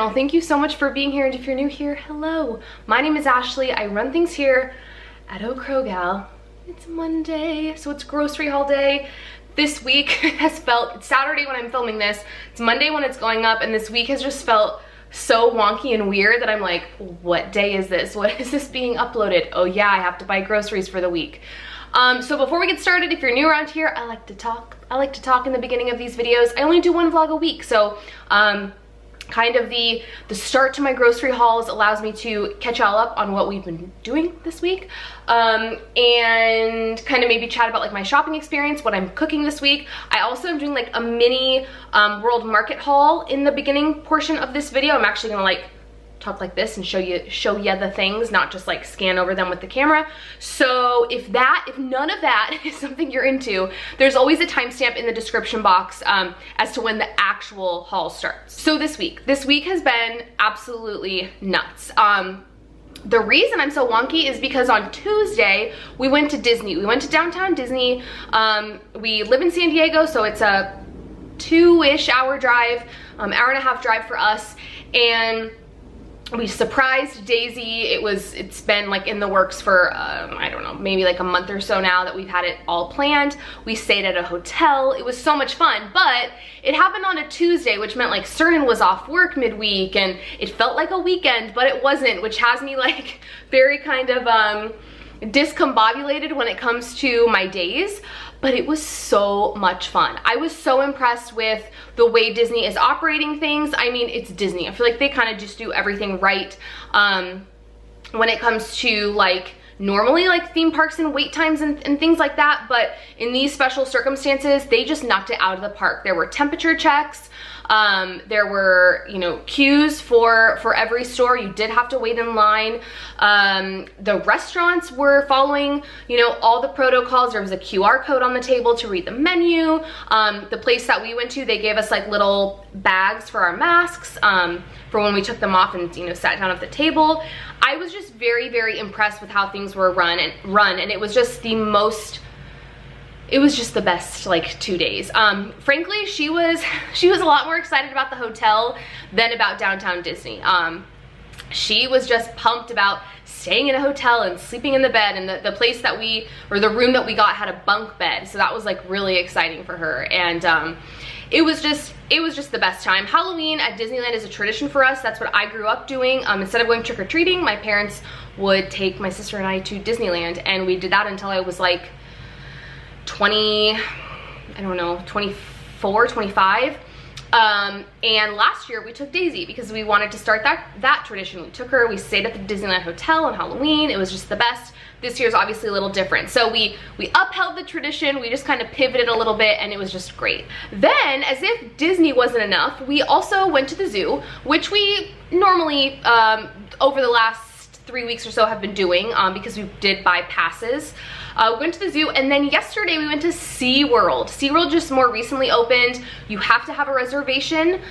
channel. Thank you so much for being here, and if you're new here, hello. My name is Ashley. I run things here at Gal. It's Monday, so it's grocery haul day. This week has felt, it's Saturday when I'm filming this, it's Monday when it's going up, and this week has just felt so wonky and weird that I'm like, what day is this? What is this being uploaded? Oh yeah, I have to buy groceries for the week. So before we get started, if you're new around here, I like to talk in the beginning of these videos. I only do one vlog a week, so kind of the start to my grocery hauls allows me to catch y'all up on what we've been doing this week, and kind of maybe chat about like my shopping experience, what I'm cooking this week. I also am doing like a mini world market haul in the beginning portion of this video. I'm actually gonna like talk like this and show you the things, not just like scan over them with the camera. So if none of that is something you're into, there's always a timestamp in the description box as to when the actual haul starts. So this week has been absolutely nuts. The reason I'm so wonky is because on Tuesday we went to Disney. We went to downtown Disney. We live in San Diego, so it's a 2-ish hour drive, hour and a half drive for us, and we surprised Daisy. It's been like in the works for, I don't know, maybe like a month or so now that we've had it all planned. We stayed at a hotel. It was so much fun, but it happened on a Tuesday, which meant like Cernan was off work midweek, and it felt like a weekend, but it wasn't, which has me like very kind of discombobulated when it comes to my days. But it was so much fun. I was so impressed with the way Disney is operating things. I mean, it's Disney. I feel like they kind of just do everything right when it comes to like normally like theme parks and wait times and things like that. But in these special circumstances, they just knocked it out of the park. There were temperature checks. There were, you know, queues for every store. You did have to wait in line. The restaurants were following, you know, all the protocols. There was a QR code on the table to read the menu. The place that we went to, they gave us like little bags for our masks, for when we took them off and, you know, sat down at the table. I was just very, very impressed with how things were run, and it was just the most, it was just the best like 2 days. Frankly, she was a lot more excited about the hotel than about downtown Disney. She was just pumped about staying in a hotel and sleeping in the bed, and the place that the room that we got had a bunk bed, so that was like really exciting for her. And it was just the best time. Halloween at Disneyland is a tradition for us. That's what I grew up doing. Instead of going trick-or-treating, my parents would take my sister and I to Disneyland, and we did that until I was like 20, I don't know, 24, 25. And last year we took Daisy because we wanted to start that tradition. We took her, we stayed at the Disneyland Hotel on Halloween. It was just the best. This year's obviously a little different. So we upheld the tradition, we just kind of pivoted a little bit, and it was just great. Then, as if Disney wasn't enough, we also went to the zoo, which we normally, over the last 3 weeks or so have been doing, because we did buy passes. We went to the zoo, and then yesterday we went to SeaWorld. SeaWorld just more recently opened. You have to have a reservation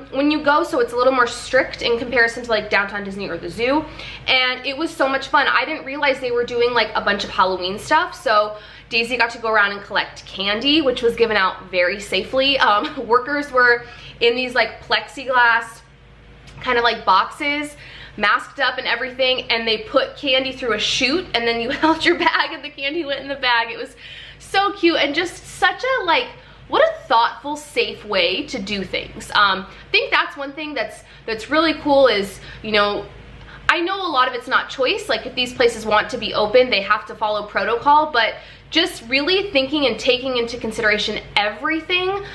when you go, so it's a little more strict in comparison to like downtown Disney or the zoo. And it was so much fun. I didn't realize they were doing like a bunch of Halloween stuff, so Daisy got to go around and collect candy, which was given out very safely. Workers were in these like plexiglass kind of like boxes, masked up and everything, and they put candy through a chute, and then you held your bag and the candy went in the bag. It was so cute, and just such a like, what a thoughtful, safe way to do things. I think that's one thing that's really cool is, you know, I know a lot of it's not choice. Like if these places want to be open, they have to follow protocol, but just really thinking and taking into consideration everything,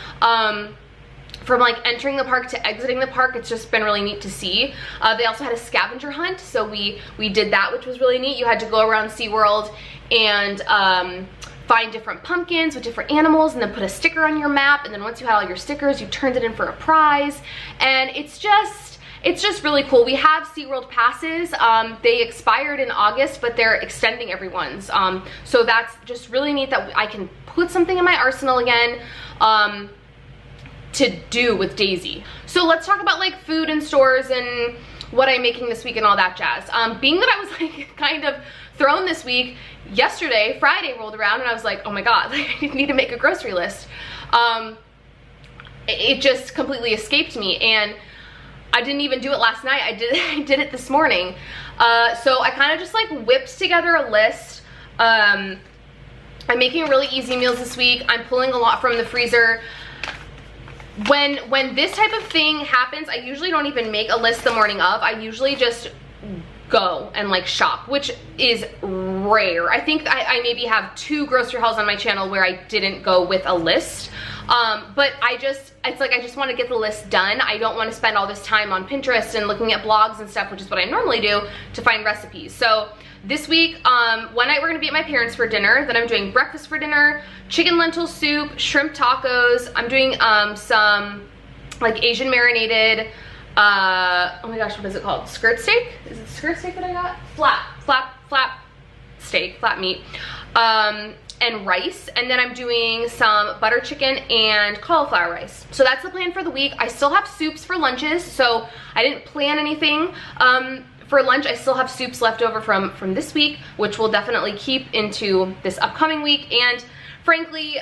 from like entering the park to exiting the park. It's just been really neat to see. They also had a scavenger hunt, so we did that, which was really neat. You had to go around SeaWorld and find different pumpkins with different animals, and then put a sticker on your map, and then once you had all your stickers, you turned it in for a prize. And it's just really cool. We have SeaWorld passes. They expired in August, but they're extending everyone's. So that's just really neat that I can put something in my arsenal again to do with Daisy. So let's talk about like food and stores and what I'm making this week and all that jazz. Being that I was like kind of thrown this week, yesterday, Friday rolled around, and I was like, oh my God, like, I need to make a grocery list. It just completely escaped me. And I didn't even do it last night. I did it this morning. So I kind of just like whipped together a list. I'm making really easy meals this week. I'm pulling a lot from the freezer. When this type of thing happens, I usually don't even make a list the morning of. I usually just go and like shop, which is rare. I think I maybe have 2 grocery hauls on my channel where I didn't go with a list. But it's like I just want to get the list done. I don't want to spend all this time on Pinterest and looking at blogs and stuff, which is what I normally do, to find recipes. So this week, one night we're gonna be at my parents' for dinner. Then I'm doing breakfast for dinner, chicken lentil soup, shrimp tacos. I'm doing some like Asian marinated, oh my gosh, what is it called? Skirt steak? Is it skirt steak that I got? Flat steak, flat meat. And rice, and then I'm doing some butter chicken and cauliflower rice. So that's the plan for the week. I still have soups for lunches, so I didn't plan anything for lunch. I still have soups left over from this week, which we'll definitely keep into this upcoming week. And frankly,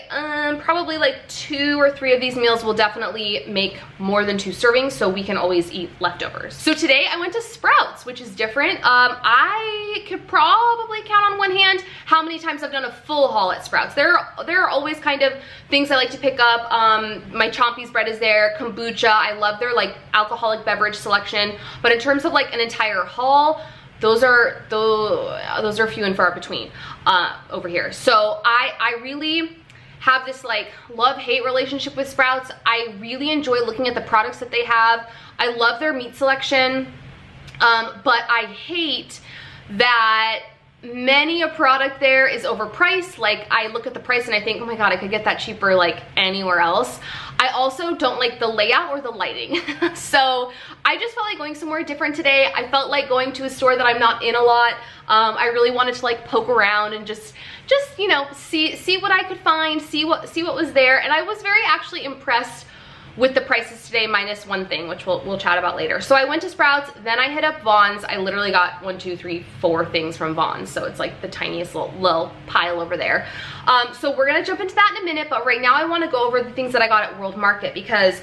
probably like 2 or 3 of these meals will definitely make more than 2 servings, so we can always eat leftovers. So today I went to Sprouts, which is different. I could probably count on one hand how many times I've done a full haul at Sprouts. There are always kind of things I like to pick up. My Chompy's bread is there, kombucha. I love their like alcoholic beverage selection, but in terms of like an entire haul, those are few and far between over here. So I really have this like love-hate relationship with Sprouts. I really enjoy looking at the products that they have. I love their meat selection, but I hate that many a product there is overpriced. Like I look at the price and I think, oh my God, I could get that cheaper like anywhere else. I also don't like the layout or the lighting. So I just felt like going somewhere different today. I felt like going to a store that I'm not in a lot. I really wanted to like poke around and just you know, see what I could find, see what was there. And I was very actually impressed with the prices today, minus one thing, which we'll chat about later. So I went to Sprouts, then I hit up Vons. I literally got 1, 2, 3, 4 things from Vons. So it's like the tiniest little pile over there. So we're gonna jump into that in a minute, but right now I wanna go over the things that I got at World Market because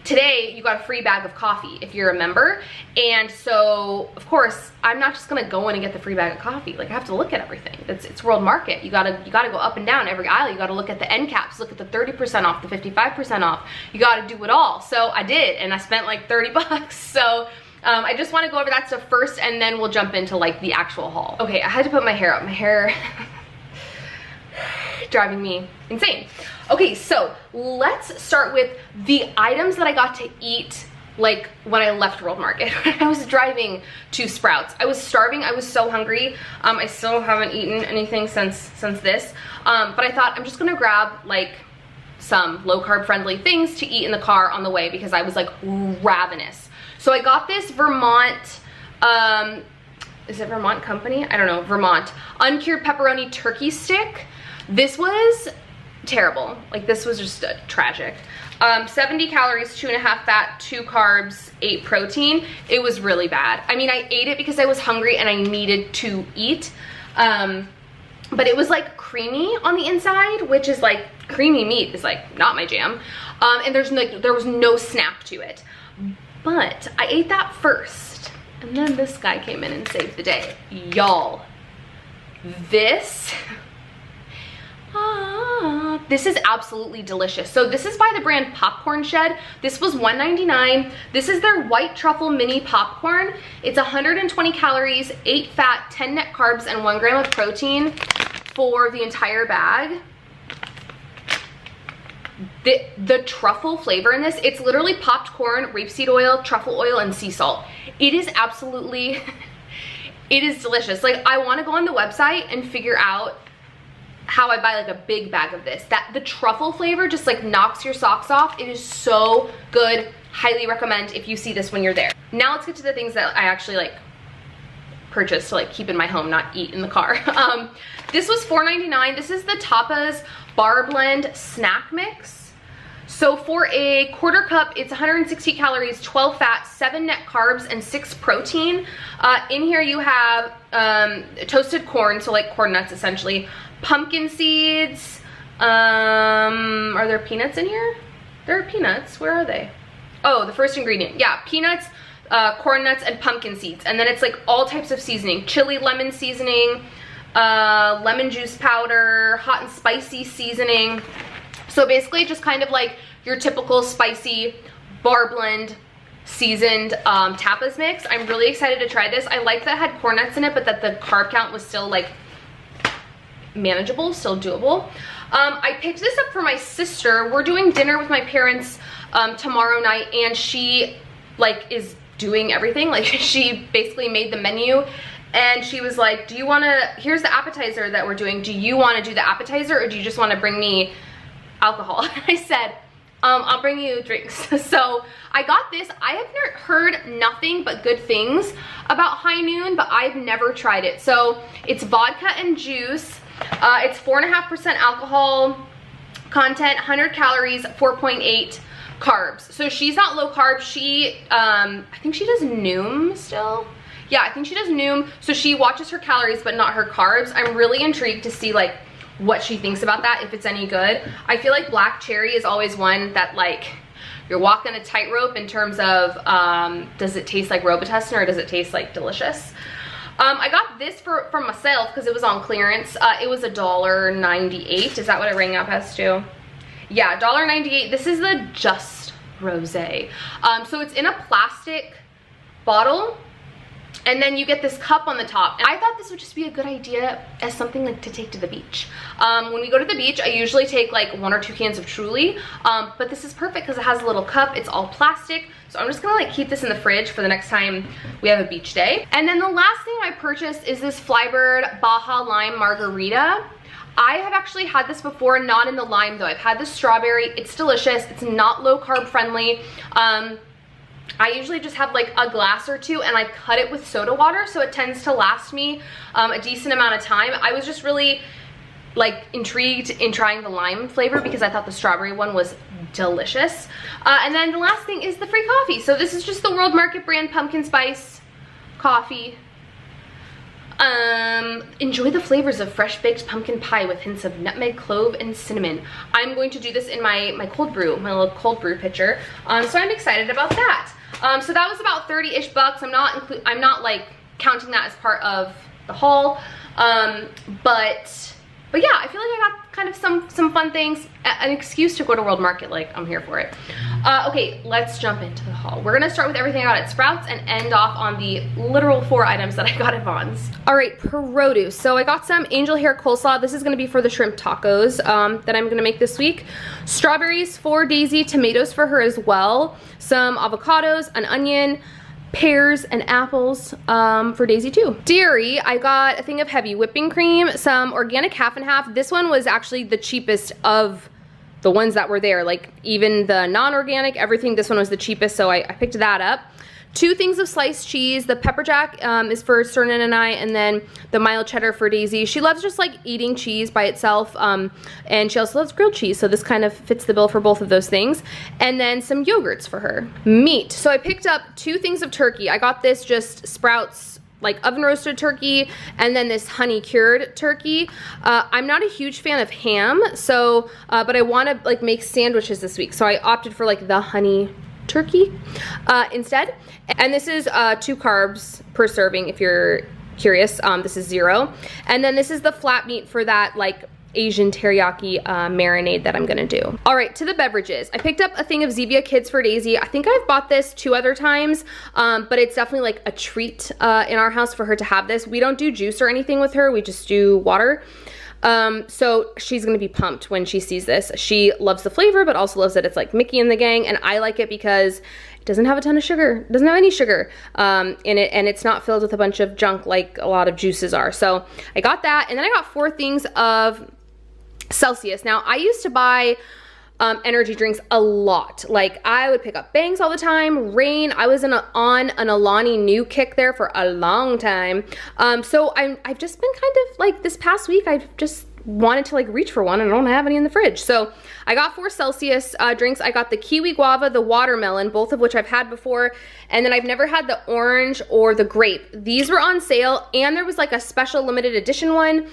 today you got a free bag of coffee if you're a member. And so of course I'm not just gonna go in and get the free bag of coffee. Like I have to look at everything. It's World Market. You gotta go up and down every aisle. You gotta look at the end caps, look at the 30% off, the 55% off. You gotta do it all. So I did, and I spent like 30 bucks. So I just wanna go over that stuff first, and then we'll jump into like the actual haul. Okay, I had to put my hair up. My hair driving me insane. Okay, so let's start with the items that I got to eat like when I left World Market. I was driving to Sprouts. I was starving. I was so hungry. I still haven't eaten anything since this. But I thought I'm just gonna grab like some low carb friendly things to eat in the car on the way because I was like ravenous. So I got this Vermont, is it Vermont Company? I don't know, Vermont uncured pepperoni turkey stick. This was terrible. Like this was just tragic. 70 calories, 2.5 fat, 2 carbs, 8 protein. It was really bad. I mean, I ate it because I was hungry and I needed to eat. But it was like creamy on the inside, which is like creamy meat is like not my jam. And there was no snap to it. But I ate that first. And then this guy came in and saved the day. Y'all, this is absolutely delicious. So this is by the brand Popcorn Shed. This was $1.99. This is their white truffle mini popcorn. It's 120 calories, 8 fat, 10 net carbs, and 1 gram of protein for the entire bag. The truffle flavor in this, it's literally popped corn, rapeseed oil, truffle oil, and sea salt. It is absolutely, it is delicious. Like I want to go on the website and figure out how I buy like a big bag of this. The truffle flavor just like knocks your socks off. It is so good. Highly recommend if you see this when you're there. Now let's get to the things that I actually like purchased to like keep in my home, not eat in the car. This was $4.99. This is the Tapas Bar Blend Snack Mix. So for a quarter cup, it's 160 calories, 12 fat, 7 net carbs, and 6 protein. In here you have toasted corn, so like corn nuts essentially, pumpkin seeds. Are there peanuts in here? There are peanuts. Where are they? Oh, the first ingredient, yeah, peanuts, corn nuts, and pumpkin seeds. And then it's like all types of seasoning, chili lemon seasoning, lemon juice powder, hot and spicy seasoning. So basically just kind of like your typical spicy bar blend seasoned tapas mix. I'm really excited to try this. I like that it had corn nuts in it, but that the carb count was still like manageable, still doable. I picked this up for my sister. We're doing dinner with my parents tomorrow night, and she like is doing everything. Like she basically made the menu, and she was like, do you want to, here's the appetizer that we're doing, do you want to do the appetizer or do you just want to bring me alcohol? And I said, I'll bring you drinks. So I got this. I have heard nothing but good things about High Noon, but I've never tried it. So it's vodka and juice. It's 4.5% alcohol content, 100 calories, 4.8 carbs. So she's not low carb. She, I think she does Noom still. Yeah, I think she does Noom. So she watches her calories, but not her carbs. I'm really intrigued to see like what she thinks about that, if it's any good. I feel like black cherry is always one that like you're walking a tightrope in terms of does it taste like Robitussin or does it taste like delicious? I got this for myself because it was on clearance. It was $1.98. Is that what it rang up as to? Yeah, $1.98. This is the Just Rosé. So it's in a plastic bottle, and then you get this cup on the top. And I thought this would just be a good idea as something like to take to the beach. When we go to the beach, I usually take like 1 or 2 cans of Truly, but this is perfect because it has a little cup. It's all plastic. So I'm just gonna like keep this in the fridge for the next time we have a beach day. And then the last thing I purchased is this Flybird Baja Lime Margarita. I have actually had this before, not in the lime though. I've had the strawberry. It's delicious. It's not low carb friendly. I usually just have like a glass or two, and I cut it with soda water, so it tends to last me a decent amount of time. I was just really like intrigued in trying the lime flavor because I thought the strawberry one was delicious. And then the last thing is the free coffee. So this is just the World Market brand pumpkin spice coffee. Enjoy the flavors of fresh baked pumpkin pie with hints of nutmeg, clove, and cinnamon. I'm going to do this in my cold brew, my little cold brew pitcher. So I'm excited about that. So that was about 30-ish bucks. I'm not like counting that as part of the haul. But yeah, I feel like I got kind of some fun things, an excuse to go to World Market. Like, I'm here for it. Okay, let's jump into the haul. We're gonna start with everything I got at Sprouts and end off on the literal 4 items that I got at Vons. All right, produce. So I got some angel hair coleslaw. This is gonna be for the shrimp tacos that I'm gonna make this week. Strawberries for Daisy, tomatoes for her as well, some avocados, an onion, pears and apples for Daisy too. Dairy, I got a thing of heavy whipping cream, some organic half and half. This one was actually the cheapest of the ones that were there, like even the non-organic, everything, this one was the cheapest, so I picked that up. 2 things of sliced cheese. The pepper jack is for Cernan and I, and then the mild cheddar for Daisy. She loves just like eating cheese by itself, and she also loves grilled cheese, so this kind of fits the bill for both of those things. And then some yogurts for her. Meat. So I picked up 2 things of turkey. I got this just Sprouts like oven roasted turkey, and then this honey cured turkey. I'm not a huge fan of ham, so but I want to like make sandwiches this week, so I opted for like the honey turkey instead. And this is 2 carbs per serving if you're curious. This is 0. And then this is the flat meat for that like Asian teriyaki marinade that I'm gonna do. All right, to the beverages. I picked up a thing of Zevia Kids for Daisy. I think I've bought this 2 other times, but it's definitely like a treat in our house for her to have this. We don't do juice or anything with her, we just do water. So she's gonna be pumped when she sees this. She loves the flavor, but also loves that it's like Mickey and the gang, and I like it because it doesn't have a ton of sugar. It doesn't have any sugar in it, and it's not filled with a bunch of junk like a lot of juices are. So I got that, and then I got 4 things of Celsius. Now, I used to buy energy drinks a lot. Like, I would pick up Bangs all the time, Rain. I was on an Alani Nu kick there for a long time. So I've just been kind of like, this past week, I've just wanted to like reach for one and I don't have any in the fridge. So I got 4 Celsius drinks. I got the kiwi guava, the watermelon, both of which I've had before. And then I've never had the orange or the grape. These were on sale and there was like a special limited edition one.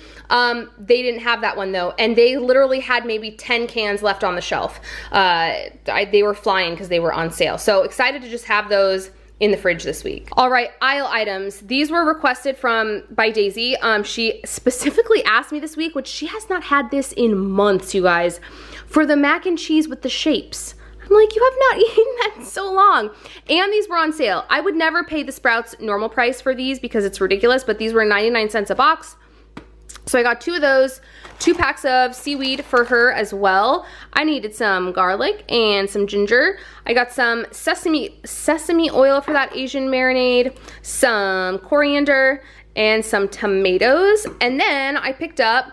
They didn't have that one though. And they literally had maybe 10 cans left on the shelf. They were flying because they were on sale. So excited to just have those in the fridge this week. All right, aisle items. These were requested by Daisy. She specifically asked me this week, which she has not had this in months, you guys, for the mac and cheese with the shapes. I'm like, you have not eaten that in so long. And these were on sale. I would never pay the Sprouts normal price for these because it's ridiculous, but these were 99 cents a box. So I got 2 of those, 2 packs of seaweed for her as well. I needed some garlic and some ginger. I got some sesame oil for that Asian marinade, some coriander, and some tomatoes. And then I picked up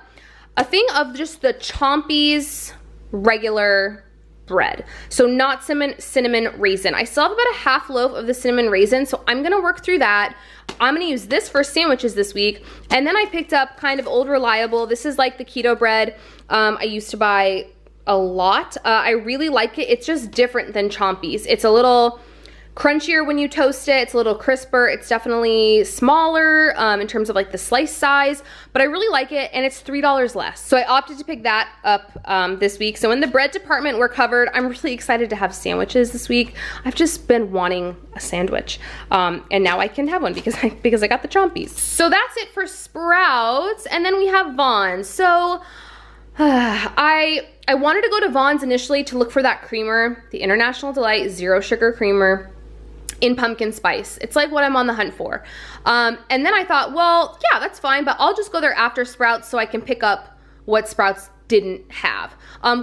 a thing of just the Chompy's regular bread. So not cinnamon raisin. I still have about a half loaf of the cinnamon raisin, so I'm gonna work through that. I'm gonna use this for sandwiches this week. And then I picked up kind of old reliable. This is like the keto bread I used to buy a lot. I really like it. It's just different than Chompy's. It's a little crunchier when you toast it. It's a little crisper. It's definitely smaller in terms of like the slice size, but I really like it and it's $3 less. So I opted to pick that up this week. So in the bread department, we're covered. I'm really excited to have sandwiches this week. I've just been wanting a sandwich and now I can have one because I got the Chompy's. So that's it for Sprouts. And then we have Vons. So I wanted to go to Vons initially to look for that creamer, the International Delight Zero Sugar Creamer in pumpkin spice. It's like what I'm on the hunt for. And then I thought, well, yeah, that's fine, but I'll just go there after Sprouts so I can pick up what Sprouts didn't have,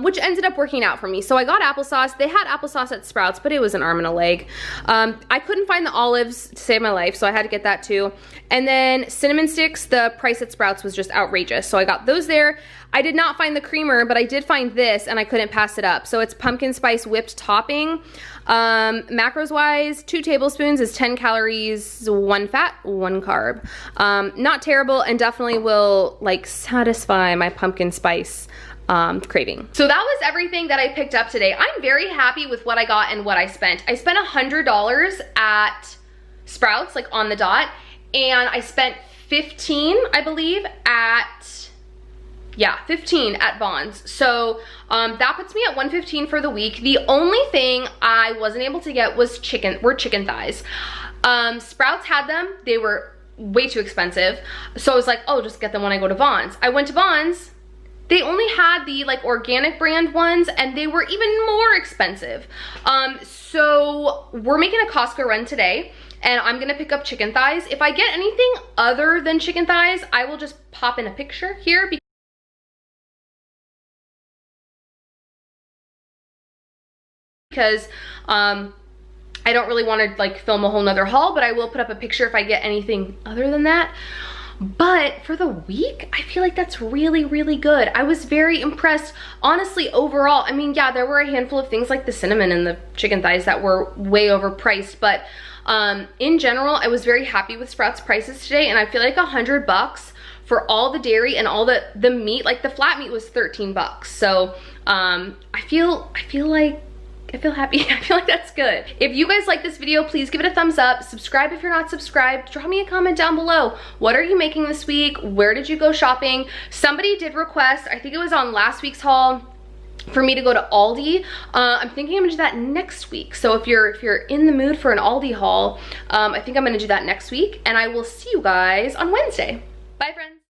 which ended up working out for me. So I got applesauce. They had applesauce at Sprouts, but it was an arm and a leg. I couldn't find the olives to save my life, so I had to get that too. And then cinnamon sticks, the price at Sprouts was just outrageous. So I got those there. I did not find the creamer, but I did find this and I couldn't pass it up. So it's pumpkin spice whipped topping. Macros wise, 2 tablespoons is 10 calories, 1 fat, 1 carb. Not terrible and definitely will like satisfy my pumpkin spice craving. So that was everything that I picked up today. I'm very happy with what I got and what I spent. I spent $100 at Sprouts, like on the dot, and I spent 15, I believe, at, yeah, 15 at Vons. So that puts me at 115 for the week. The only thing I wasn't able to get was chicken thighs. Sprouts had them. They were way too expensive. So I was like, oh, just get them when I go to Vons. I went to Vons. They only had the like organic brand ones and they were even more expensive. So we're making a Costco run today and I'm gonna pick up chicken thighs. If I get anything other than chicken thighs, I will just pop in a picture here because I don't really want to like film a whole nother haul, but I will put up a picture if I get anything other than that. But for the week, I feel like that's really, really good. I was very impressed, honestly, overall. I mean, yeah, there were a handful of things like the cinnamon and the chicken thighs that were way overpriced, but in general, I was very happy with Sprouts prices today, and I feel like $100 for all the dairy and all the meat, like the flat meat was 13 bucks. So I feel happy. I feel like that's good. If you guys like this video, please give it a thumbs up. Subscribe if you're not subscribed. Drop me a comment down below. What are you making this week? Where did you go shopping? Somebody did request, I think it was on last week's haul, for me to go to Aldi. I'm thinking I'm gonna do that next week. So if you're in the mood for an Aldi haul, I think I'm gonna do that next week, and I will see you guys on Wednesday. Bye, friends.